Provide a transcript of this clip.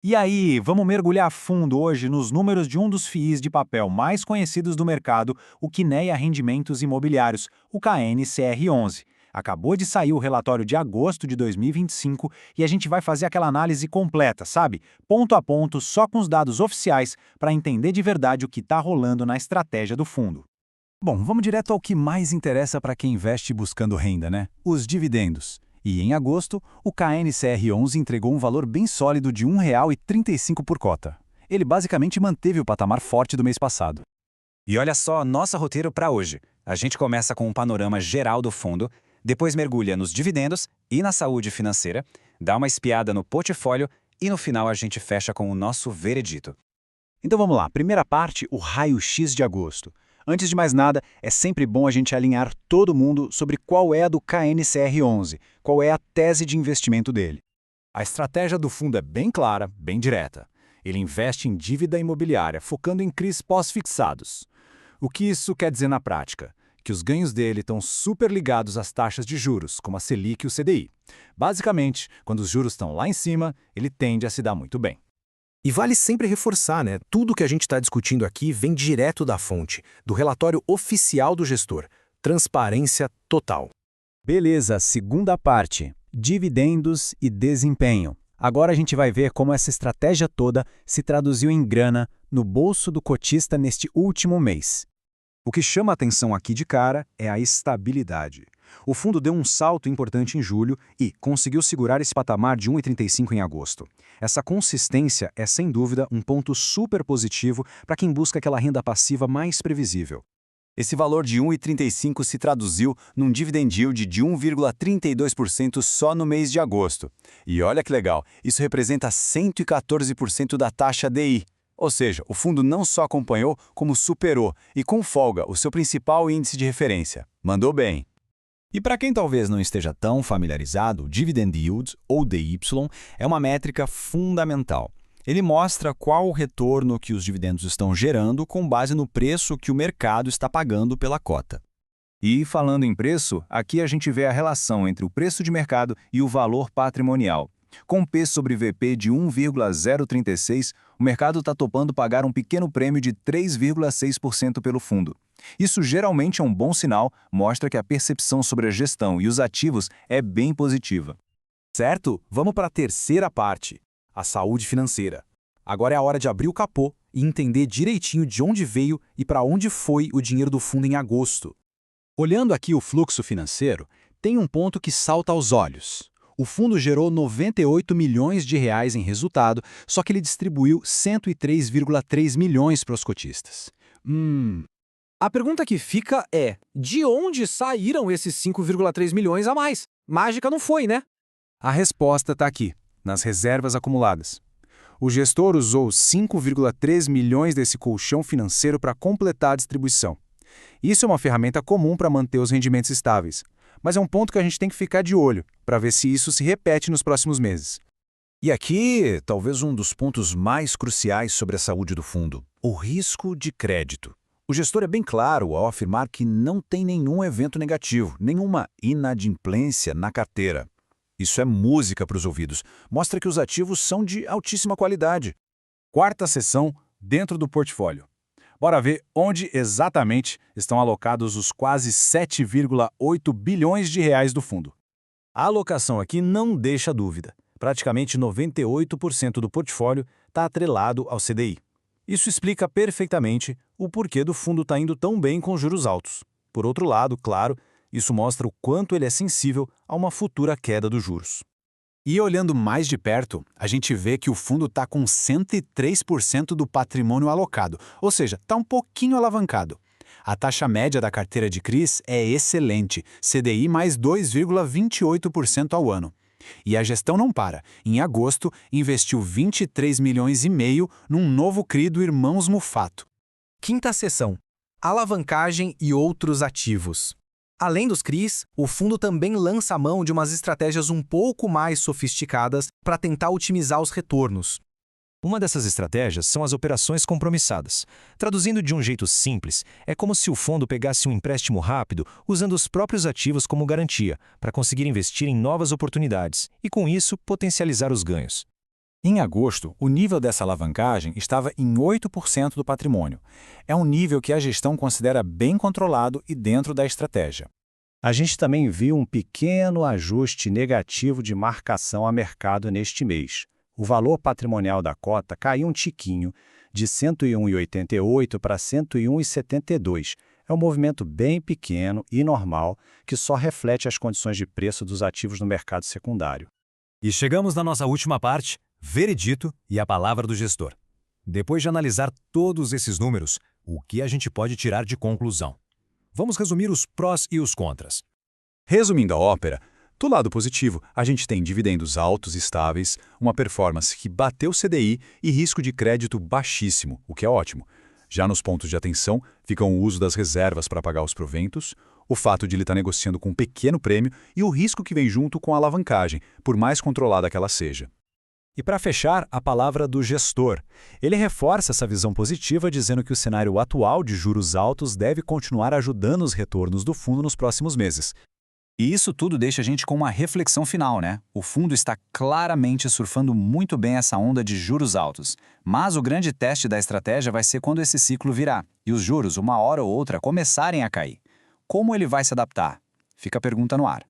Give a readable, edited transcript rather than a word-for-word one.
E aí, vamos mergulhar a fundo hoje nos números de um dos FIIs de papel mais conhecidos do mercado, o Kinea Rendimentos Imobiliários, o KNCR11. Acabou de sair o relatório de agosto de 2025 e a gente vai fazer aquela análise completa, sabe? Ponto a ponto, só com os dados oficiais, para entender de verdade o que está rolando na estratégia do fundo. Bom, vamos direto ao que mais interessa para quem investe buscando renda, né? Os dividendos. E em agosto, o KNCR11 entregou um valor bem sólido de R$ 1,35 por cota. Ele basicamente manteve o patamar forte do mês passado. E olha só nosso roteiro para hoje. A gente começa com um panorama geral do fundo, depois mergulha nos dividendos e na saúde financeira, dá uma espiada no portfólio e no final a gente fecha com o nosso veredito. Então vamos lá, primeira parte, o raio-x de agosto. Antes de mais nada, é sempre bom a gente alinhar todo mundo sobre qual é a do KNCR11, qual é a tese de investimento dele. A estratégia do fundo é bem clara, bem direta. Ele investe em dívida imobiliária, focando em CRIs pós-fixados. O que isso quer dizer na prática? Que os ganhos dele estão super ligados às taxas de juros, como a Selic e o CDI. Basicamente, quando os juros estão lá em cima, ele tende a se dar muito bem. E vale sempre reforçar, né? Tudo que a gente está discutindo aqui vem direto da fonte, do relatório oficial do gestor. Transparência total. Beleza, segunda parte, dividendos e desempenho. Agora a gente vai ver como essa estratégia toda se traduziu em grana no bolso do cotista neste último mês. O que chama a atenção aqui de cara é a estabilidade. O fundo deu um salto importante em julho e conseguiu segurar esse patamar de 1,35 em agosto. Essa consistência é, sem dúvida, um ponto super positivo para quem busca aquela renda passiva mais previsível. Esse valor de 1,35 se traduziu num dividend yield de 1,32% só no mês de agosto. E olha que legal, isso representa 114% da taxa DI. Ou seja, o fundo não só acompanhou, como superou, e com folga, o seu principal índice de referência. Mandou bem. E para quem talvez não esteja tão familiarizado, o Dividend Yield, ou DY, é uma métrica fundamental. Ele mostra qual o retorno que os dividendos estão gerando com base no preço que o mercado está pagando pela cota. E, falando em preço, aqui a gente vê a relação entre o preço de mercado e o valor patrimonial. Com P sobre VP de 1,036, o mercado está topando pagar um pequeno prêmio de 3,6% pelo fundo. Isso geralmente é um bom sinal, mostra que a percepção sobre a gestão e os ativos é bem positiva. Certo? Vamos para a terceira parte, a saúde financeira. Agora é a hora de abrir o capô e entender direitinho de onde veio e para onde foi o dinheiro do fundo em agosto. Olhando aqui o fluxo financeiro, tem um ponto que salta aos olhos. O fundo gerou R$ 98 milhões em resultado, só que ele distribuiu 103,3 milhões para os cotistas. A pergunta que fica é, de onde saíram esses 5,3 milhões a mais? Mágica não foi, né? A resposta está aqui, nas reservas acumuladas. O gestor usou 5,3 milhões desse colchão financeiro para completar a distribuição. Isso é uma ferramenta comum para manter os rendimentos estáveis. Mas é um ponto que a gente tem que ficar de olho, para ver se isso se repete nos próximos meses. E aqui, talvez um dos pontos mais cruciais sobre a saúde do fundo, o risco de crédito. O gestor é bem claro ao afirmar que não tem nenhum evento negativo, nenhuma inadimplência na carteira. Isso é música para os ouvidos, mostra que os ativos são de altíssima qualidade. Quarta seção, dentro do portfólio. Bora ver onde exatamente estão alocados os quase 7,8 bilhões de reais do fundo. A alocação aqui não deixa dúvida. Praticamente 98% do portfólio está atrelado ao CDI. Isso explica perfeitamente o porquê do fundo está indo tão bem com juros altos. Por outro lado, claro, isso mostra o quanto ele é sensível a uma futura queda dos juros. E olhando mais de perto, a gente vê que o fundo está com 103% do patrimônio alocado, ou seja, está um pouquinho alavancado. A taxa média da carteira de CRIs é excelente, CDI mais 2,28% ao ano. E a gestão não para. Em agosto, investiu 23 milhões e meio num novo CRI do Irmãos Mufato. Quinta seção, alavancagem e outros ativos. Além dos CRIs, o fundo também lança a mão de umas estratégias um pouco mais sofisticadas para tentar otimizar os retornos. Uma dessas estratégias são as operações compromissadas. Traduzindo de um jeito simples, é como se o fundo pegasse um empréstimo rápido usando os próprios ativos como garantia, para conseguir investir em novas oportunidades e, com isso, potencializar os ganhos. Em agosto, o nível dessa alavancagem estava em 8% do patrimônio. É um nível que a gestão considera bem controlado e dentro da estratégia. A gente também viu um pequeno ajuste negativo de marcação a mercado neste mês. O valor patrimonial da cota caiu um tiquinho, de 101,88 para 101,72. É um movimento bem pequeno e normal que só reflete as condições de preço dos ativos no mercado secundário. E chegamos na nossa última parte, veredito e a palavra do gestor. Depois de analisar todos esses números, o que a gente pode tirar de conclusão? Vamos resumir os prós e os contras. Resumindo a ópera, do lado positivo, a gente tem dividendos altos e estáveis, uma performance que bateu o CDI e risco de crédito baixíssimo, o que é ótimo. Já nos pontos de atenção ficam o uso das reservas para pagar os proventos, o fato de ele estar negociando com um pequeno prêmio e o risco que vem junto com a alavancagem, por mais controlada que ela seja. E para fechar, a palavra do gestor. Ele reforça essa visão positiva, dizendo que o cenário atual de juros altos deve continuar ajudando os retornos do fundo nos próximos meses. E isso tudo deixa a gente com uma reflexão final, né? O fundo está claramente surfando muito bem essa onda de juros altos. Mas o grande teste da estratégia vai ser quando esse ciclo virar e os juros, uma hora ou outra, começarem a cair. Como ele vai se adaptar? Fica a pergunta no ar.